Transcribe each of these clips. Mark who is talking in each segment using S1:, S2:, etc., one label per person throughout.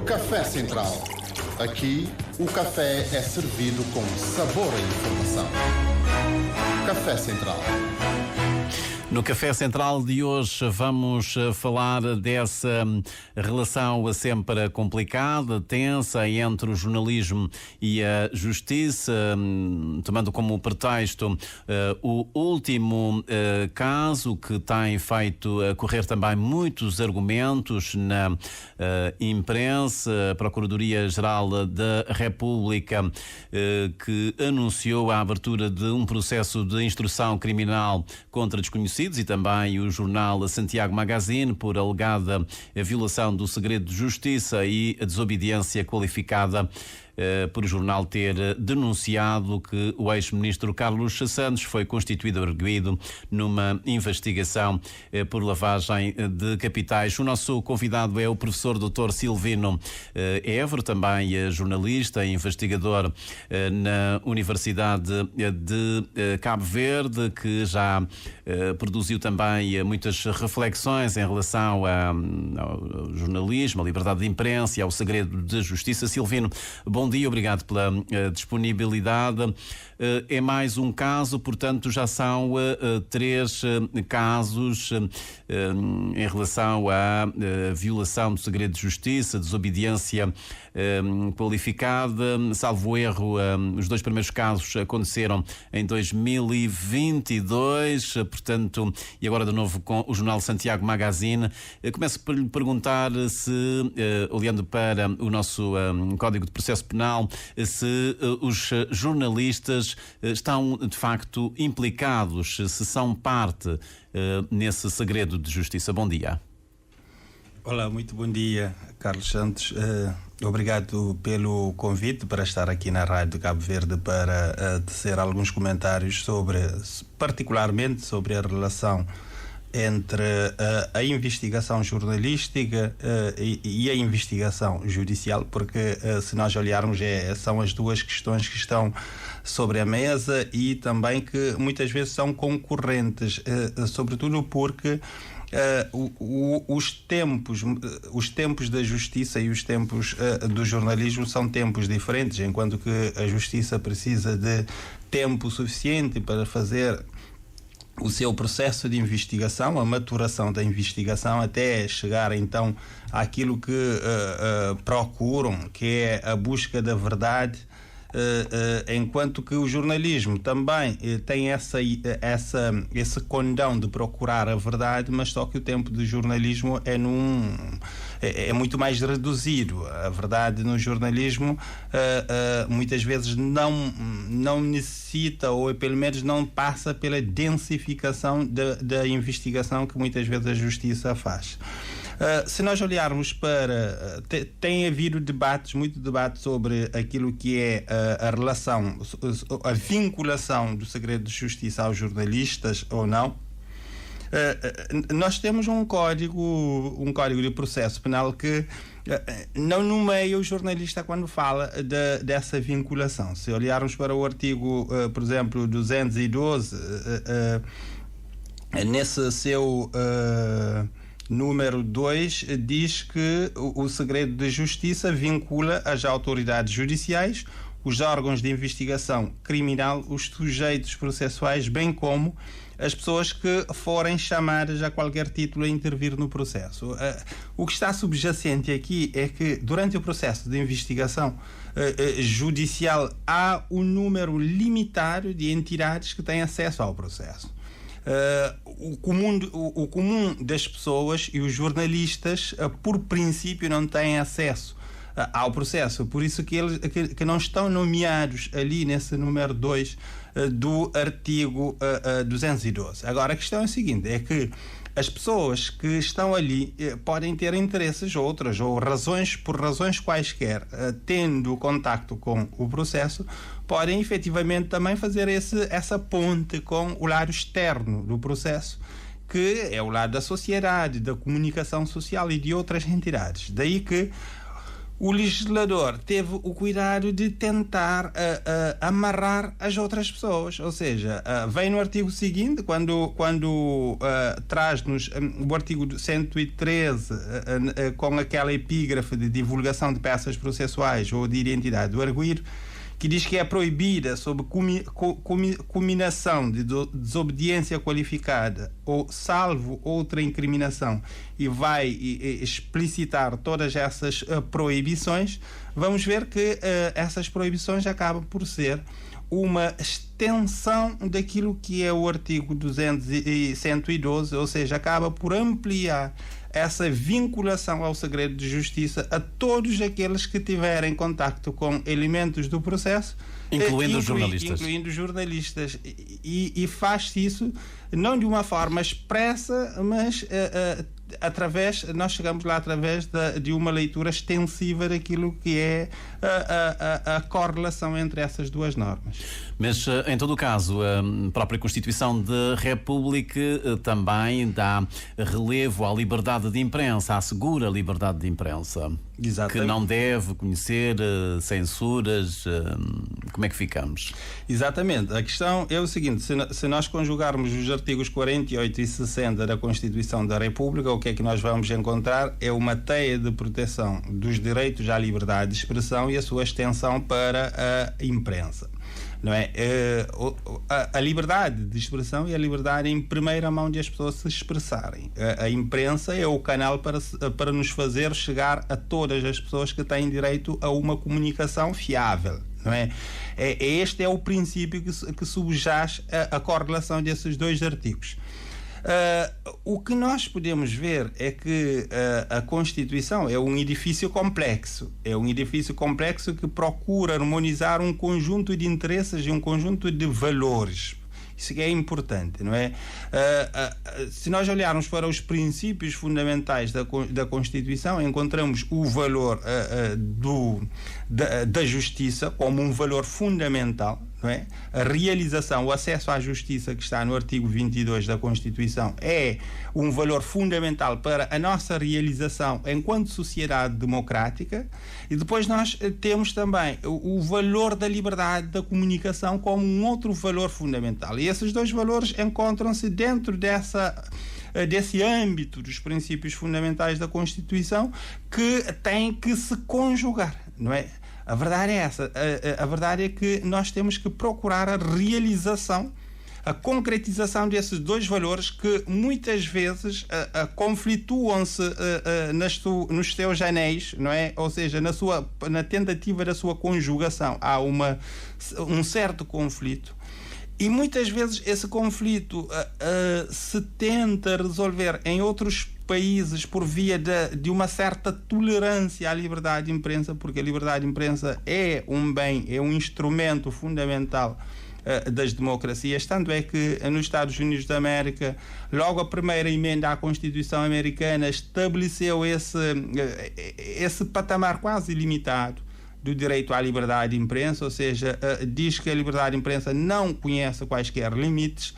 S1: Café Central. Aqui, o café é servido com sabor e informação. Café Central.
S2: No Café Central de hoje vamos falar dessa relação sempre complicada, tensa entre o jornalismo e a justiça, tomando como pretexto o último caso que tem feito correr também muitos argumentos na imprensa. A Procuradoria-Geral da República que anunciou a abertura de um processo de instrução criminal contra desconhecidos e também o jornal Santiago Magazine por alegada violação do segredo de justiça e a desobediência qualificada por o jornal ter denunciado que o ex-ministro Carlos Santos foi constituído arguido numa investigação por lavagem de capitais. O nosso convidado é o professor Dr. Silvino Évora, também jornalista e investigador na Universidade de Cabo Verde, que já produziu também muitas reflexões em relação ao jornalismo, à liberdade de imprensa e ao segredo de justiça. Silvino, bom dia, obrigado pela disponibilidade. É mais um caso, portanto já são 3 casos em relação à violação do segredo de justiça, desobediência qualificada. Salvo erro, os 2 primeiros casos aconteceram em 2022, portanto, e agora de novo com o jornal Santiago Magazine. Começo por lhe perguntar se, olhando para o nosso Código de Processo Penal, se os jornalistas estão de facto implicados, se são parte nesse segredo de justiça. Bom dia.
S3: Olá, muito bom dia, Carlos Santos. Obrigado pelo convite para estar aqui na Rádio Cabo Verde para tecer alguns comentários particularmente sobre a relação entre a investigação jornalística e a investigação judicial, porque se nós olharmos são as duas questões que estão sobre a mesa e também que muitas vezes são concorrentes, sobretudo porque os tempos da justiça e os tempos do jornalismo são tempos diferentes, enquanto que a justiça precisa de tempo suficiente para fazer o seu processo de investigação, a maturação da investigação, até chegar então àquilo que procuram, que é a busca da verdade, enquanto que o jornalismo também tem esse condão de procurar a verdade, mas só que o tempo do jornalismo é muito mais reduzido. A verdade no jornalismo muitas vezes não necessita, ou pelo menos não passa pela densificação da investigação que muitas vezes a justiça faz. Se nós olharmos para... Tem havido muito debate sobre aquilo que é a relação, a vinculação do segredo de justiça aos jornalistas ou não. Nós temos um código de processo penal que não nomeia o jornalista quando fala dessa vinculação. Se olharmos para o artigo, por exemplo, 212, nesse seu número 2, diz que o segredo de justiça vincula as autoridades judiciais, os órgãos de investigação criminal, os sujeitos processuais, bem como as pessoas que forem chamadas a qualquer título a intervir no processo. O que está subjacente aqui é que, durante o processo de investigação judicial, há um número limitado de entidades que têm acesso ao processo. O comum das pessoas e os jornalistas, por princípio, não têm acesso ao processo, por isso que eles que não estão nomeados ali nesse número 2 do artigo 212. Agora, a questão é a seguinte, é que as pessoas que estão ali podem ter interesses outras ou por razões quaisquer, tendo contacto com o processo, podem efetivamente também fazer essa ponte com o lado externo do processo, que é o lado da sociedade, da comunicação social e de outras entidades. Daí que o legislador teve o cuidado de tentar amarrar as outras pessoas, ou seja, vem no artigo seguinte, quando traz-nos o artigo 113 com aquela epígrafe de divulgação de peças processuais ou de identidade do arguido, que diz que é proibida sob cominação de desobediência qualificada ou salvo outra incriminação, e vai explicitar todas essas proibições. Vamos ver que essas proibições acabam por ser uma extensão daquilo que é o artigo 112, ou seja, acaba por ampliar essa vinculação ao segredo de justiça a todos aqueles que tiverem contacto com elementos do processo,
S2: incluindo
S3: os jornalistas. E faz-se isso não de uma forma expressa, mas nós chegamos lá através de uma leitura extensiva daquilo que é a correlação entre essas duas normas.
S2: Mas, em todo o caso, a própria Constituição da República também dá relevo à liberdade de imprensa, assegura a liberdade de imprensa.
S3: Exatamente.
S2: Que não deve conhecer censuras. Como é que ficamos?
S3: Exatamente. A questão é o seguinte: se nós conjugarmos os artigos 48 e 60 da Constituição da República, o que é que nós vamos encontrar? É uma teia de proteção dos direitos à liberdade de expressão e a sua extensão para a imprensa. Não é? A liberdade de expressão e a liberdade em primeira mão de as pessoas se expressarem. A imprensa é o canal para nos fazer chegar a todas as pessoas que têm direito a uma comunicação fiável. Não é? Este é o princípio que subjaz a correlação desses dois artigos. O que nós podemos ver é que a Constituição é um edifício complexo. É um edifício complexo que procura harmonizar um conjunto de interesses e um conjunto de valores. Isso é importante, não é? Se nós olharmos para os princípios fundamentais da Constituição, encontramos o valor da justiça como um valor fundamental, não é? A realização, o acesso à justiça, que está no artigo 22 da Constituição, é um valor fundamental para a nossa realização enquanto sociedade democrática. E depois nós temos também o valor da liberdade da comunicação como um outro valor fundamental. E esses dois valores encontram-se dentro desse âmbito dos princípios fundamentais da Constituição, que têm que se conjugar, não é? A verdade é essa. A verdade é que nós temos que procurar a realização, a concretização desses dois valores que muitas vezes conflituam-se nos seus anéis, não é? Ou seja, na tentativa da sua conjugação há um certo conflito. E muitas vezes esse conflito se tenta resolver em outros países por via de uma certa tolerância à liberdade de imprensa, porque a liberdade de imprensa é um bem, é um instrumento fundamental das democracias. Tanto é que nos Estados Unidos da América, logo a primeira emenda à Constituição americana estabeleceu esse patamar quase ilimitado do direito à liberdade de imprensa, ou seja, diz que a liberdade de imprensa não conhece quaisquer limites,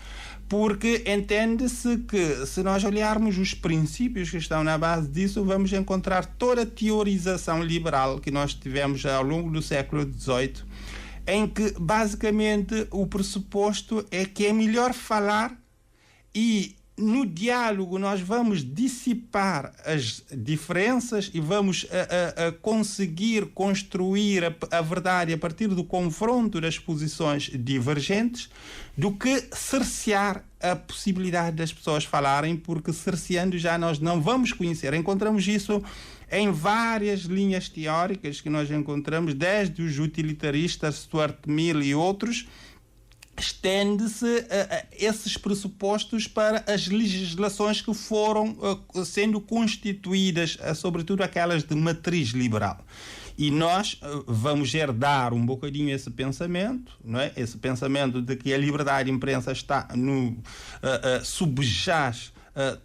S3: porque entende-se que, se nós olharmos os princípios que estão na base disso, vamos encontrar toda a teorização liberal que nós tivemos ao longo do século XVIII, em que, basicamente, o pressuposto é que é melhor falar e, no diálogo, nós vamos dissipar as diferenças e vamos conseguir construir a verdade a partir do confronto das posições divergentes, do que cercear a possibilidade das pessoas falarem, porque cerceando já nós não vamos conhecer. Encontramos isso em várias linhas teóricas que nós encontramos, desde os utilitaristas, Stuart Mill e outros. Estende-se esses pressupostos para as legislações que foram sendo constituídas, sobretudo aquelas de matriz liberal. E nós vamos herdar um bocadinho esse pensamento, não é? Esse pensamento de que a liberdade de imprensa está subjaz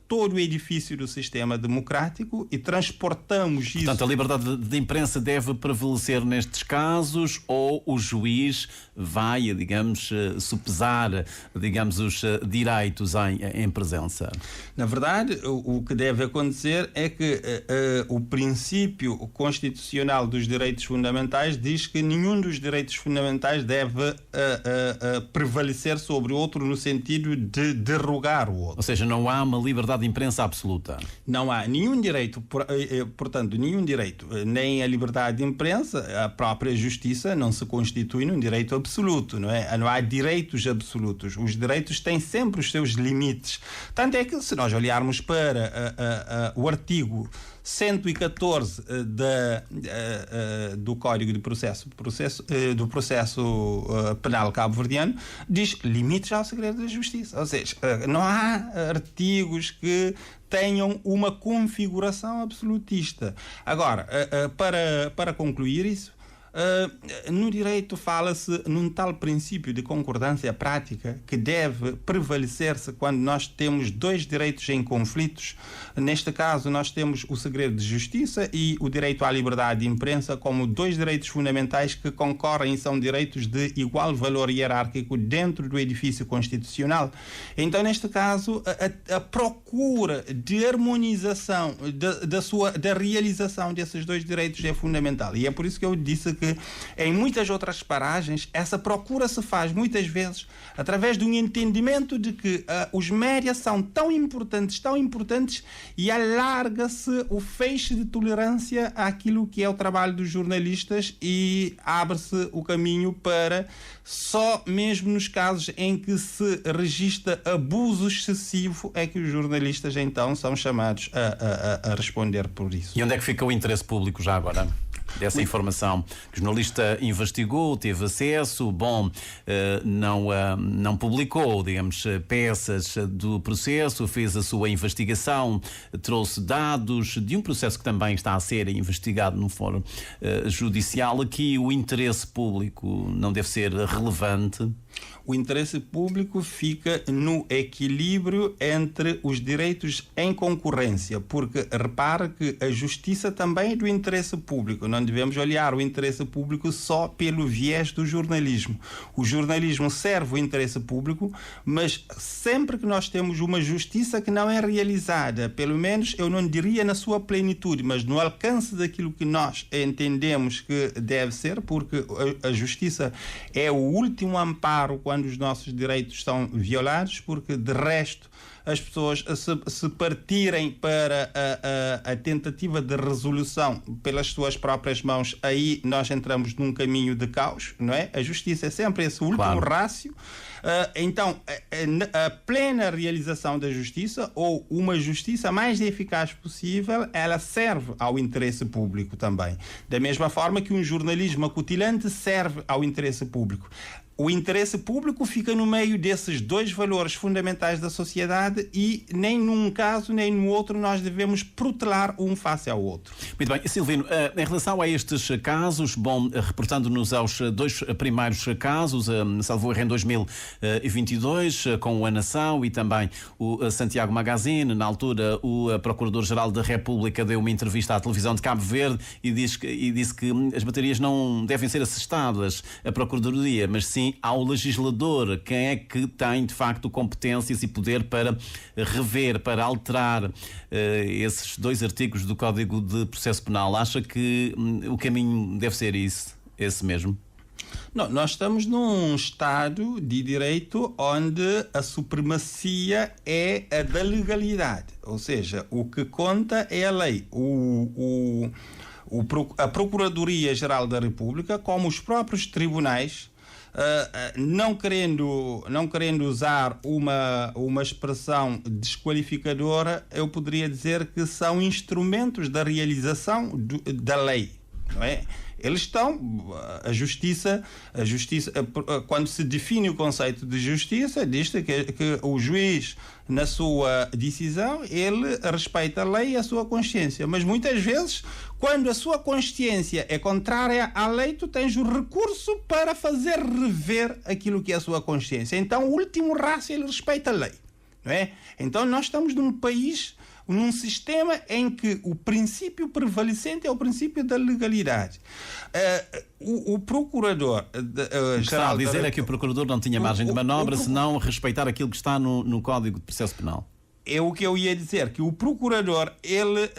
S3: todo o edifício do sistema democrático e transportamos isso.
S2: Portanto, a liberdade de imprensa deve prevalecer nestes casos, ou o juiz vai, digamos, sopesar, digamos, os direitos em presença?
S3: Na verdade, o que deve acontecer é que o princípio constitucional dos direitos fundamentais diz que nenhum dos direitos fundamentais deve prevalecer sobre o outro no sentido de derrogar o outro.
S2: Ou seja, não há uma liberdade de imprensa absoluta.
S3: Não há nenhum direito, portanto, nenhum direito, nem a liberdade de imprensa, a própria justiça não se constitui num direito absoluto, não é? Não há direitos absolutos. Os direitos têm sempre os seus limites. Tanto é que, se nós olharmos para o artigo 114 do Código de do processo penal cabo-verdiano, diz limites ao segredo da justiça. Ou seja, não há artigos que tenham uma configuração absolutista. Agora, para concluir isso, no direito fala-se num tal princípio de concordância prática que deve prevalecer-se quando nós temos dois direitos em conflitos. Neste caso, nós temos o segredo de justiça e o direito à liberdade de imprensa como dois direitos fundamentais que concorrem e são direitos de igual valor hierárquico dentro do edifício constitucional. Então, neste caso, a procura de harmonização da realização desses dois direitos é fundamental. E é por isso que eu disse que em muitas outras paragens essa procura se faz muitas vezes através de um entendimento de que os médias são tão importantes e alarga-se o feixe de tolerância àquilo que é o trabalho dos jornalistas e abre-se o caminho para só mesmo nos casos em que se registra abuso excessivo é que os jornalistas então são chamados a responder por isso.
S2: E onde é que fica o interesse público já agora? Dessa informação que o jornalista investigou, teve acesso, não publicou, digamos, peças do processo, fez a sua investigação, trouxe dados de um processo que também está a ser investigado no fórum judicial. Aqui o interesse público não deve ser relevante?
S3: O interesse público fica no equilíbrio entre os direitos em concorrência, porque repare que a justiça também é do interesse público. Não devemos olhar o interesse público só pelo viés do jornalismo. O jornalismo serve o interesse público, mas sempre que nós temos uma justiça que não é realizada, pelo menos eu não diria na sua plenitude, mas no alcance daquilo que nós entendemos que deve ser, porque a justiça é o último amparo quando os nossos direitos são violados, porque de resto as pessoas se partirem para a tentativa de resolução pelas suas próprias mãos, aí nós entramos num caminho de caos, não é? A justiça é sempre esse último rácio. Então, a plena realização da justiça, ou uma justiça mais eficaz possível, ela serve ao interesse público também. Da mesma forma que um jornalismo acutilante serve ao interesse público. O interesse público fica no meio desses dois valores fundamentais da sociedade e nem num caso nem no outro nós devemos protelar um face ao outro.
S2: Muito bem. Silvino, em relação a estes casos, reportando-nos aos dois primeiros casos, salvo erro em 2022, com a Nação e também o Santiago Magazine, na altura o Procurador-Geral da República deu uma entrevista à televisão de Cabo Verde e disse que as baterias não devem ser assestadas à Procuradoria, mas sim ao legislador. Quem é que tem de facto competências e poder para rever, para alterar esses dois artigos do Código de Processo Penal? Acha que o caminho deve ser esse mesmo?
S3: Não, nós estamos num Estado de Direito onde a supremacia é a da legalidade, ou seja, o que conta é a lei. A Procuradoria-Geral da República, como os próprios tribunais, não querendo usar uma expressão desqualificadora, eu poderia dizer que são instrumentos da realização da lei, não é? Eles estão, a justiça, quando se define o conceito de justiça, diz que o juiz, na sua decisão, ele respeita a lei e a sua consciência. Mas muitas vezes, quando a sua consciência é contrária à lei, tu tens o recurso para fazer rever aquilo que é a sua consciência. Então, o último rácio, ele respeita a lei. não é? Então nós estamos num país, num sistema em que o princípio prevalecente é o princípio da legalidade. O procurador
S2: está a dizer é que o procurador não tinha margem de manobra se não respeitar aquilo que está no Código de Processo Penal.
S3: É o que eu ia dizer, que o procurador ele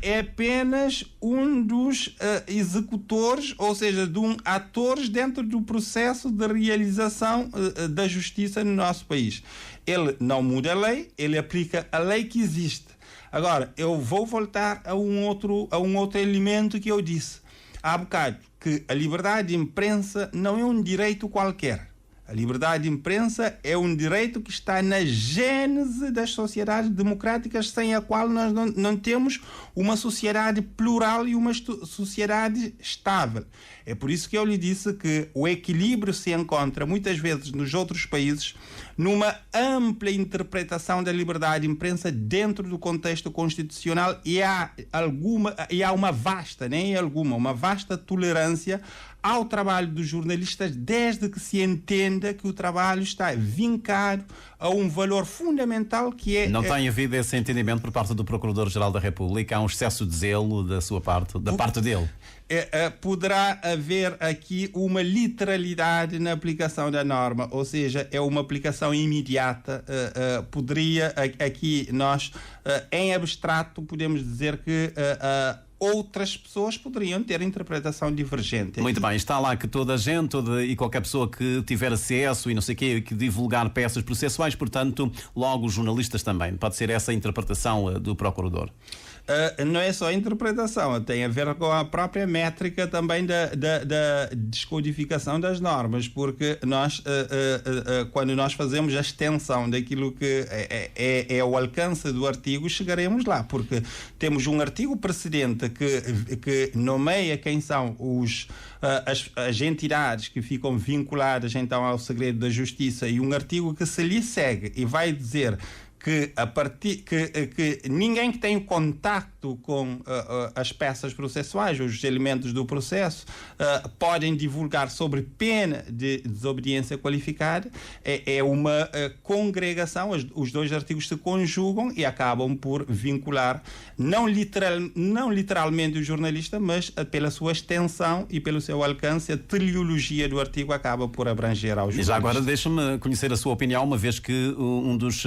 S3: é apenas um dos executores, ou seja, de atores dentro do processo de realização da justiça no nosso país. Ele não muda a lei, ele aplica a lei que existe. Agora, eu vou voltar a um outro elemento que eu disse há bocado, que a liberdade de imprensa não é um direito qualquer. A liberdade de imprensa é um direito que está na gênese das sociedades democráticas, sem a qual nós não temos uma sociedade plural e uma sociedade estável. É por isso que eu lhe disse que o equilíbrio se encontra muitas vezes nos outros países numa ampla interpretação da liberdade de imprensa dentro do contexto constitucional e há uma vasta tolerância ao trabalho dos jornalistas, desde que se entenda que o trabalho está vincado a um valor fundamental que é...
S2: Não tem havido esse entendimento por parte do Procurador-Geral da República? Há um excesso de zelo da sua parte, da parte dele?
S3: Poderá haver aqui uma literalidade na aplicação da norma, ou seja, é uma aplicação imediata. Poderia aqui nós, em abstrato, podemos dizer que outras pessoas poderiam ter interpretação divergente.
S2: Muito bem, está lá que toda a gente e qualquer pessoa que tiver acesso e não sei o quê, que divulgar peças processuais, portanto, logo os jornalistas também. Pode ser essa a interpretação do Procurador?
S3: Não é só a interpretação, tem a ver com a própria métrica também da descodificação das normas, porque nós, quando nós fazemos a extensão daquilo que é o alcance do artigo, chegaremos lá, porque temos um artigo precedente que nomeia quem são as entidades que ficam vinculadas então ao segredo da justiça, e um artigo que se lhe segue e vai dizer que ninguém que tem o contacto com as peças processuais, os elementos do processo, podem divulgar sobre pena de desobediência qualificada. É uma congregação, os dois artigos se conjugam e acabam por vincular, não literalmente o jornalista, mas pela sua extensão e pelo seu alcance, a teleologia do artigo acaba por abranger aos jornalistas.
S2: Já agora deixa-me conhecer a sua opinião, uma vez que um dos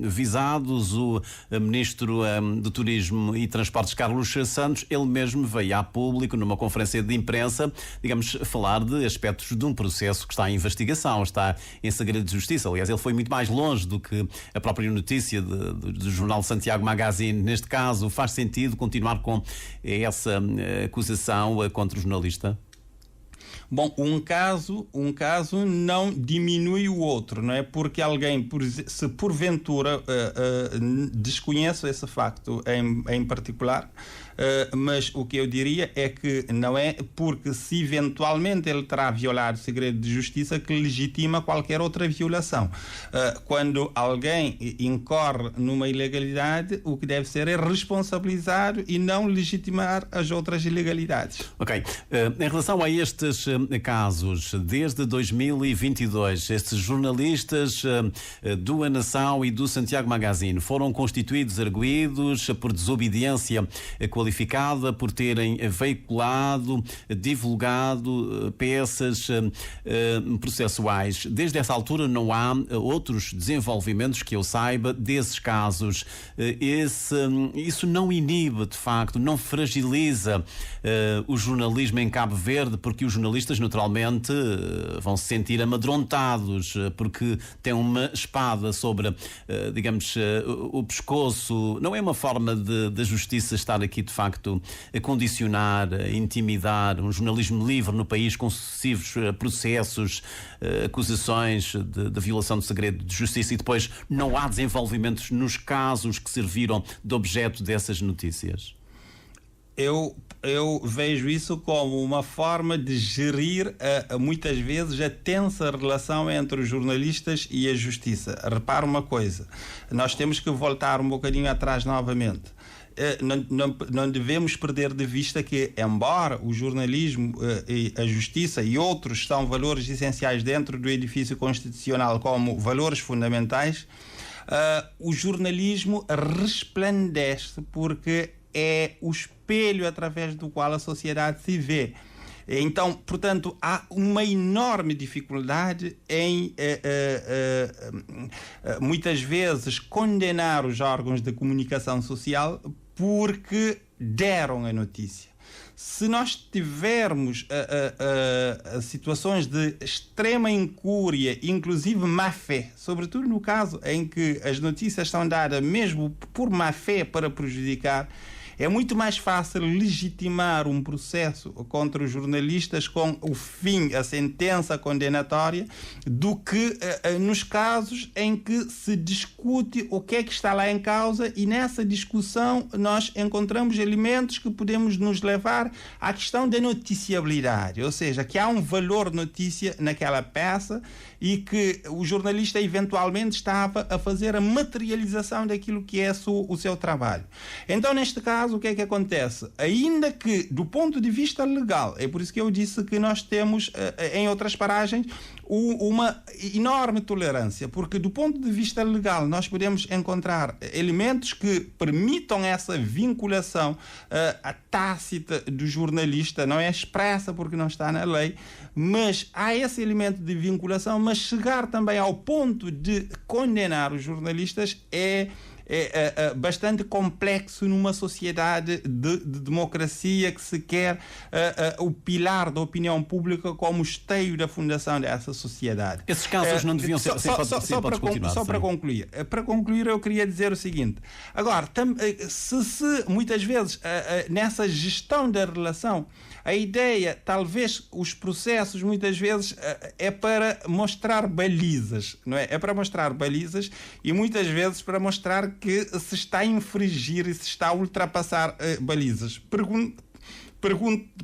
S2: visados, o Ministro do Turismo e Transportes, Carlos Santos, ele mesmo veio a público numa conferência de imprensa, digamos, falar de aspectos de um processo que está em investigação, está em segredo de justiça. Aliás, ele foi muito mais longe do que a própria notícia do jornal Santiago Magazine. Neste caso, faz sentido continuar com essa acusação contra o jornalista?
S3: Bom, um caso não diminui o outro, não é? Porque alguém, se porventura, desconheço esse facto em particular, mas o que eu diria é que não é porque se eventualmente ele terá violado o segredo de justiça que legitima qualquer outra violação. Quando alguém incorre numa ilegalidade, o que deve ser é responsabilizar e não legitimar as outras ilegalidades.
S2: Ok. Em relação a estes casos, desde 2022, estes jornalistas do A Nação e do Santiago Magazine foram constituídos arguidos por desobediência qualificada, por terem veiculado, divulgado peças processuais. Desde essa altura não há outros desenvolvimentos que eu saiba desses casos. Isso não inibe, de facto, não fragiliza o jornalismo em Cabo Verde, porque os jornalistas naturalmente vão se sentir amedrontados, porque têm uma espada sobre, digamos, o pescoço. Não é uma forma da justiça estar aqui, de facto, a condicionar, a intimidar um jornalismo livre no país com sucessivos processos, acusações de violação do segredo de justiça, e depois não há desenvolvimentos nos casos que serviram de objeto dessas notícias?
S3: Eu vejo isso como uma forma de gerir muitas vezes a tensa relação entre os jornalistas e a justiça. Repara uma coisa, nós temos que voltar um bocadinho atrás novamente. Não devemos perder de vista que, embora o jornalismo e a justiça e outros são valores essenciais dentro do edifício constitucional como valores fundamentais, o jornalismo resplandece porque é o espelho através do qual a sociedade se vê. Então, portanto, há uma enorme dificuldade em, muitas vezes, condenar os órgãos de comunicação social porque deram a notícia. Se nós tivermos situações de extrema incúria, inclusive má-fé, sobretudo no caso em que as notícias são dadas mesmo por má-fé para prejudicar, é muito mais fácil legitimar um processo contra os jornalistas com o fim, a sentença condenatória, do que nos casos em que se discute o que é que está lá em causa, e nessa discussão nós encontramos elementos que podemos nos levar à questão da noticiabilidade, ou seja, que há um valor notícia naquela peça e que o jornalista eventualmente estava a fazer a materialização daquilo que é o seu trabalho. Então, neste caso, o que é que acontece? Ainda que, do ponto de vista legal, é por isso que eu disse que nós temos, em outras paragens, uma enorme tolerância, porque do ponto de vista legal nós podemos encontrar elementos que permitam essa vinculação tácita do jornalista, não é expressa porque não está na lei, mas há esse elemento de vinculação, mas chegar também ao ponto de condenar os jornalistas é bastante complexo numa sociedade de democracia que se quer o pilar da opinião pública como esteio da fundação dessa sociedade.
S2: Esses casos não deviam ser...
S3: Só para concluir. Para concluir, eu queria dizer o seguinte. Agora, se muitas vezes nessa gestão da relação, a ideia, talvez os processos muitas vezes é para mostrar balizas, não é? É para mostrar balizas e muitas vezes para mostrar que se está a infringir e se está a ultrapassar balizas.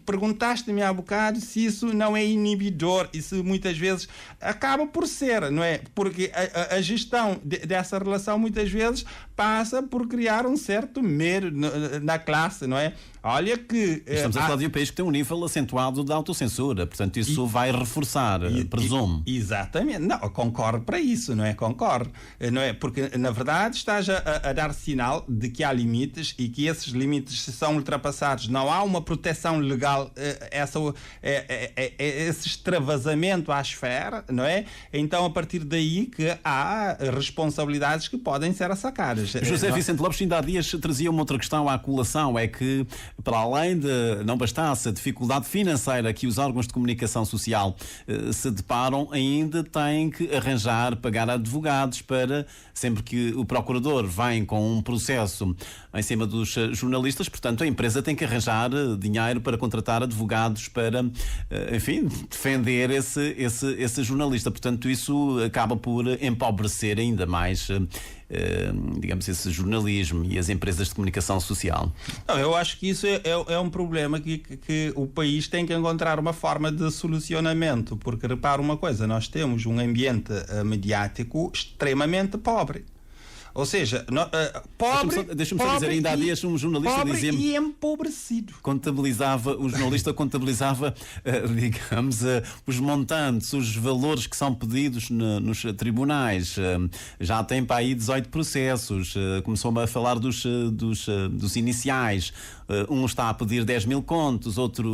S3: Perguntaste-me há bocado se isso não é inibidor e se muitas vezes acaba por ser, não é? Porque a gestão dessa relação muitas vezes passa por criar um certo medo na classe, não é? Olha que...
S2: Estamos a falar de um país que tem um nível acentuado de autocensura, portanto isso vai reforçar, presumo.
S3: Exatamente. Não, concorre para isso, não é? Concorre. Não é? Porque, na verdade, estás a dar sinal de que há limites e que esses limites, se são ultrapassados, não há uma proteção legal, esse extravasamento à esfera, não é? Então, a partir daí que há responsabilidades que podem ser assacadas.
S2: José Vicente Lopes ainda há dias trazia uma outra questão à colação, é que para além de não bastasse a dificuldade financeira que os órgãos de comunicação social se deparam, ainda têm que pagar advogados para, sempre que o procurador vem com um processo em cima dos jornalistas, portanto a empresa tem que arranjar dinheiro para contratar advogados para, enfim, defender esse jornalista. Portanto, isso acaba por empobrecer ainda mais, digamos, esse jornalismo e as empresas de comunicação social.
S3: Não, eu acho que isso é um problema que o país tem que encontrar uma forma de solucionamento, porque repara uma coisa, nós temos um ambiente mediático extremamente pobre. Ou seja, pobre.
S2: Deixa-me só dizer, ainda há dias um jornalista dizia-me.
S3: E empobrecido.
S2: O jornalista contabilizava, digamos, os montantes, os valores que são pedidos nos tribunais. Já tem para aí 18 processos. Começou-me a falar dos iniciais. Um está a pedir 10 mil contos, outro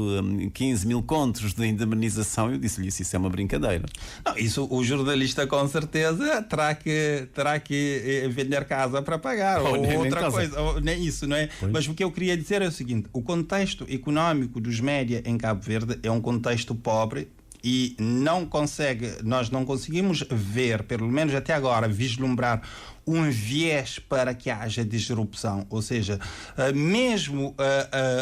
S2: 15 mil contos de indemnização. Eu disse-lhe isso é uma brincadeira.
S3: Não, isso o jornalista com certeza terá que vender casa para pagar, ou outra coisa, ou nem isso, não é? Pois. Mas o que eu queria dizer é o seguinte: o contexto económico dos média em Cabo Verde é um contexto pobre e nós não conseguimos ver, pelo menos até agora, vislumbrar um viés para que haja disrupção. Ou seja, mesmo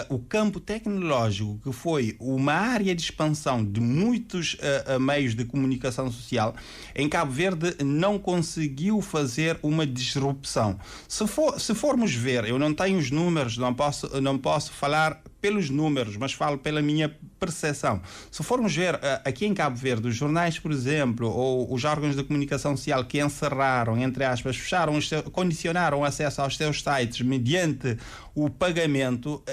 S3: o campo tecnológico, que foi uma área de expansão de muitos meios de comunicação social, em Cabo Verde não conseguiu fazer uma disrupção. Se formos ver, eu não tenho os números, não posso falar pelos números, mas falo pela minha percepção. Se formos ver aqui em Cabo Verde, os jornais, por exemplo, ou os órgãos de comunicação social que encerraram, entre aspas, condicionaram o acesso aos seus sites mediante o pagamento,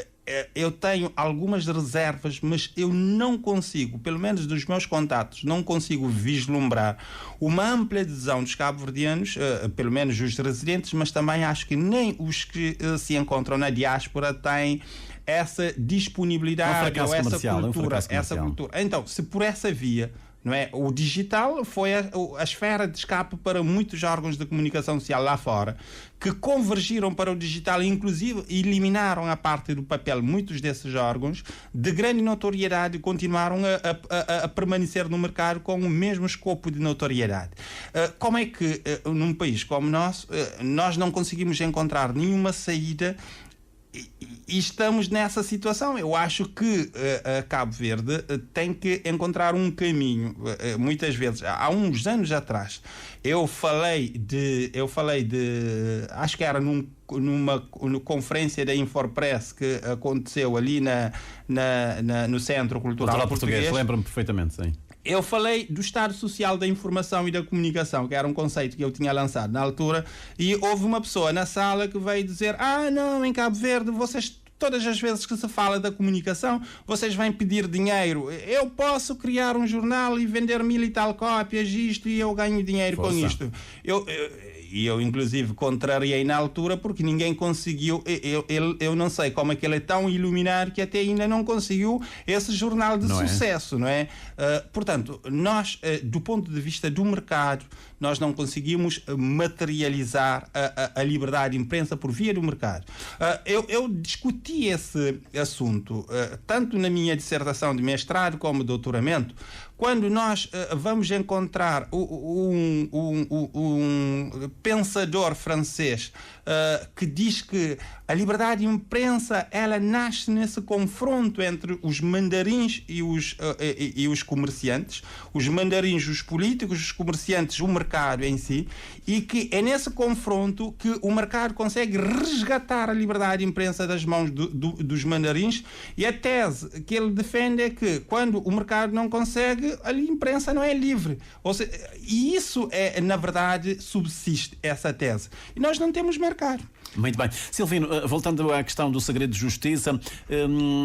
S3: eu tenho algumas reservas, mas eu não consigo, pelo menos dos meus contatos, não consigo vislumbrar uma ampla adesão dos cabo-verdianos, pelo menos os residentes, mas também acho que nem os que se encontram na diáspora têm essa disponibilidade ou essa cultura. Então, se por essa via, não é? O digital foi a esfera de escape para muitos órgãos de comunicação social lá fora, que convergiram para o digital e inclusive eliminaram a parte do papel. Muitos desses órgãos de grande notoriedade continuaram a permanecer no mercado com o mesmo escopo de notoriedade. Como é que num país como o nosso nós não conseguimos encontrar nenhuma saída e estamos nessa situação? Eu acho que Cabo Verde tem que encontrar um caminho. Muitas vezes, há uns anos atrás, eu falei de acho que era numa conferência da Infopress que aconteceu ali no Centro Cultural Português.
S2: Lembro-me perfeitamente, sim.
S3: Eu falei do Estado Social da Informação e da Comunicação, que era um conceito que eu tinha lançado na altura, e houve uma pessoa na sala que veio dizer: não, em Cabo Verde, vocês, todas as vezes que se fala da comunicação, vocês vêm pedir dinheiro. Eu posso criar um jornal e vender 1000 e tal cópias, isto, e eu ganho dinheiro com isto. Eu inclusive contrariei na altura, porque ninguém conseguiu. Eu não sei como é que ele é tão iluminado que até ainda não conseguiu esse jornal de sucesso, não é? Portanto, nós, do ponto de vista do mercado, nós não conseguimos materializar a liberdade de imprensa por via do mercado. Eu discuti esse assunto tanto na minha dissertação de mestrado como de doutoramento, quando nós vamos encontrar um pensador francês que diz que a liberdade de imprensa ela nasce nesse confronto entre os mandarins e os comerciantes, os mandarins, os políticos, os comerciantes, o mercado em si, e que é nesse confronto que o mercado consegue resgatar a liberdade de imprensa das mãos dos mandarins, e a tese que ele defende é que quando o mercado não consegue, a imprensa não é livre. Ou seja, e isso na verdade, subsiste essa tese. E nós não temos mercado.
S2: Muito bem. Silvino, voltando à questão do segredo de justiça,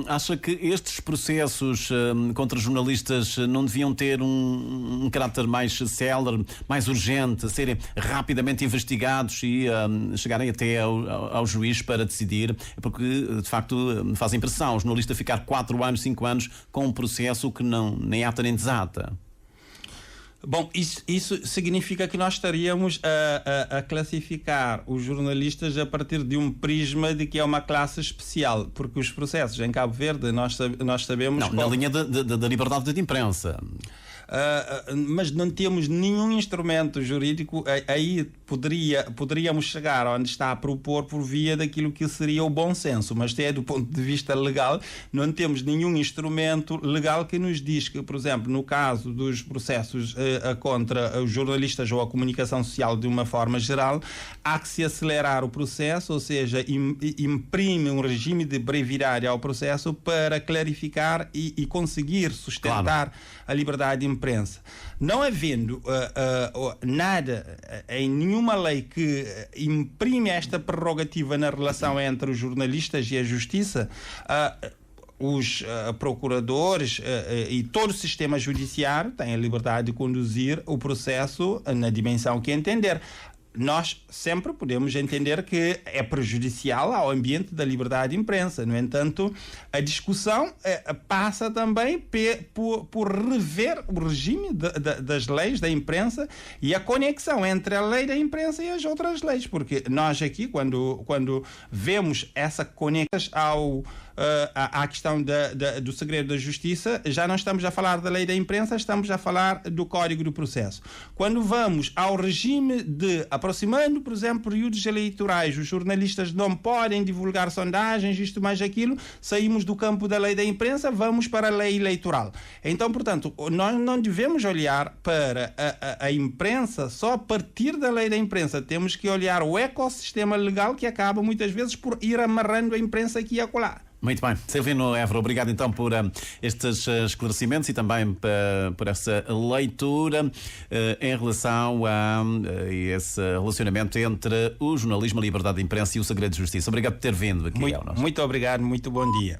S2: acha que estes processos contra jornalistas não deviam ter um caráter mais célere, mais urgente, serem rapidamente investigados e chegarem até ao juiz para decidir? Porque, de facto, faz impressão o jornalista ficar 4 anos, 5 anos com um processo que nem ata nem desata.
S3: Bom, isso significa que nós estaríamos a classificar os jornalistas a partir de um prisma de que é uma classe especial, porque os processos em Cabo Verde, nós sabemos...
S2: Não, na linha da liberdade de imprensa.
S3: Mas não temos nenhum instrumento jurídico. Aí poderíamos chegar onde está a propor por via daquilo que seria o bom senso, mas até do ponto de vista legal não temos nenhum instrumento legal que nos diz que, por exemplo, no caso dos processos contra os jornalistas ou a comunicação social de uma forma geral, há que se acelerar o processo, ou seja, imprime um regime de brevidade ao processo para clarificar e conseguir sustentar a liberdade de imprensa. Não havendo nada em nenhuma lei que imprime esta prerrogativa na relação entre os jornalistas e a justiça, os procuradores e todo o sistema judiciário têm a liberdade de conduzir o processo na dimensão que entender. Nós sempre podemos entender que é prejudicial ao ambiente da liberdade de imprensa. No entanto, a discussão passa também por rever o regime das leis da imprensa e a conexão entre a lei da imprensa e as outras leis. Porque nós aqui, quando vemos essa conexão à questão do segredo da justiça, já não estamos a falar da lei da imprensa, estamos a falar do Código do Processo. Quando vamos ao regime de, aproximando, por exemplo, períodos eleitorais, os jornalistas não podem divulgar sondagens, isto mais aquilo, saímos do campo da lei da imprensa, vamos para a lei eleitoral. Então, portanto, nós não devemos olhar para a imprensa só a partir da lei da imprensa, temos que olhar o ecossistema legal que acaba muitas vezes por ir amarrando a imprensa aqui e acolá.
S2: Muito bem. Silvino Évora, obrigado então por estes esclarecimentos e também por essa leitura em relação a esse relacionamento entre o jornalismo, a liberdade de imprensa e o segredo de justiça. Obrigado por ter vindo aqui ao nosso.
S3: Muito obrigado, muito bom dia.